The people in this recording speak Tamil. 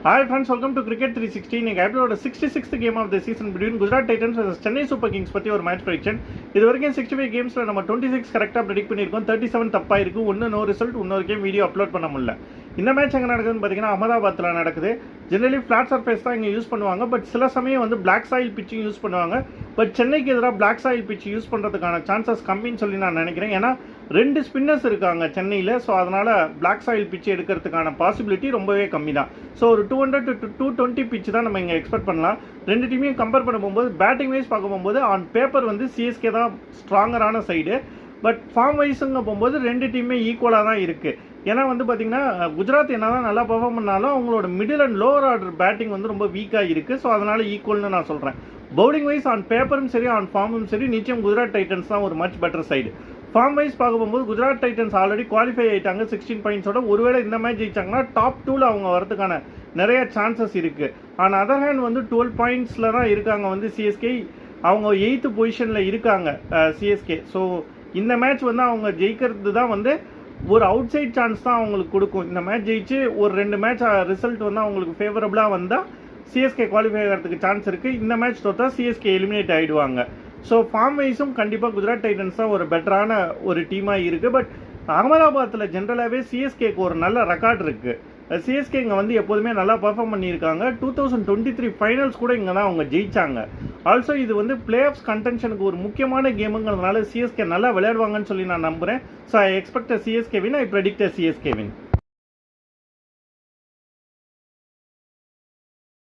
Hi friends, welcome to Cricket 360. இன்னைக்கு ஐபிஎல்லோட 66th game of the season between Gujarat titans vs Chennai super kings பத்தி ஒரு மேட்ச் ப்ரெடிக்ஷன். இது வரைக்கும் 65 கேம்ஸ்ல நம்ம 26 கரெக்ட்டா ப்ரெடிக்ட் பண்ணிருக்கோம். 37 தப்பா இருக்கு. No result. இன்னொரு கேம் வீடியோ அப்லோட் பண்ண முடியல. இந்த மேட்ச் எங்க நடக்குதுன்னு பாத்தீங்கன்னா அகமதாபாத்ல நடக்குது. ஜெனரலி ஃபிளாட் சர்ஃபேஸ் தான் இங்க யூஸ் பண்ணுவாங்க. பட் சில சமயம் வந்து பிளாக் சாயில் பிச்சிங் யூஸ் பண்ணுவாங்க. பட் சென்னைக்கு எதிராக பிளாக் சாயில் பிச் யூஸ் பண்றதுக்கான சான்சஸ் கம்மின்னு சொல்லி நான் நினைக்கிறேன். ஏன்னா 2 ஸ்பின்னர்ஸ் இருக்காங்க சென்னையில். ஸோ அதனால பிளாக் சாயில் பிச் எடுக்கிறதுக்கான பாசிபிலிட்டி ரொம்பவே கம்மி தான். ஸோ ஒரு 200 to 220 பிச் தான் நம்ம இங்கே எக்ஸ்பெக்ட் பண்ணலாம். 2 டீமையும் கம்பேர் பண்ண போகும்போது பேட்டிங் வைஸ் பார்க்க போகும்போது ஆன் பேப்பர் வந்து சிஎஸ்கே தான் ஸ்ட்ராங்கரான சைடு. பட் ஃபார்ம் வைஸுங்க போகும்போது 2 டீமே ஈக்குவலாக தான் இருக்குது. ஏன்னா வந்து பார்த்தீங்கன்னா குஜராத் என்ன தான் நல்லா பெர்ஃபார்ம் பண்ணாலும் அவங்களோட middle and lower order batting வந்து ரொம்ப வீக்காக இருக்குது. ஸோ அதனால் ஈக்குவல்னு நான் சொல்கிறேன். பவுலிங் வைஸ் ஆன் பேப்பரும் சரி ஆன் ஃபார்மும் சரி நிச்சயம் குஜராத் டைட்டன்ஸ் தான் ஒரு much better side. Form wise பார்க்க போகும்போது குஜராத் டைட்டன்ஸ் ஆல்ரெடி குவாலிஃபை ஆகிட்டாங்க 16 பாயிண்ட்ஸோட. ஒருவேளை இந்த மேட்ச் ஜெயிச்சாங்கன்னா டாப் 2ல அவங்க வரதுக்கான நிறைய சான்சஸ் இருக்குது. ஆனால் அதர் ஹேண்ட் வந்து 12 பாயிண்ட்ஸில் தான் இருக்காங்க வந்து சிஎஸ்கே. அவங்க 8th பொசிஷனில் இருக்காங்க சிஎஸ்கே. ஸோ இந்த மேட்ச் வந்து அவங்க ஜெயிக்கிறது தான் வந்து ஒரு அவுட் சைட் சான்ஸ் தான் அவங்களுக்கு கொடுக்கும். இந்த மேட்ச் ஜெயிச்சு ஒரு 2 மேட்ச் ரிசல்ட் வந்து அவங்களுக்கு ஃபேவரபுளாக வந்தால் சிஎஸ்கே குவாலிஃபை ஆகிறதுக்கு சான்ஸ் இருக்குது. இந்த மேட்ச் தோற்றா சிஎஸ்கே எலிமினேட் ஆகிடுவாங்க. ஸோ ஃபார்ம் வைஸும் கண்டிப்பாக குஜராத் டைட்டன்ஸ் தான் ஒரு பெட்டரான ஒரு டீமாக இருக்குது. பட் அகமதாபாத்தில் ஜென்ரலாகவே சிஎஸ்கேக்கு ஒரு நல்ல ரெக்கார்ட் இருக்குது. சிஎஸ்கே இங்கே வந்து எப்போதுமே நல்லா பர்ஃபார்ம் பண்ணியிருக்காங்க. 2023 ஃபைனல்ஸ் கூட இங்கே தான் அவங்க ஜெயிச்சாங்க. ஆல்சோ இது வந்து பிளே ஆஃப்ஸ் கண்டென்ஷனுக்கு ஒரு முக்கியமான கேமுங்கிறதுனால சிஎஸ்கே நல்லா விளையாடுவாங்கன்னு சொல்லி நான் நம்புகிறேன். So I expect CSK win. I predict CSK win.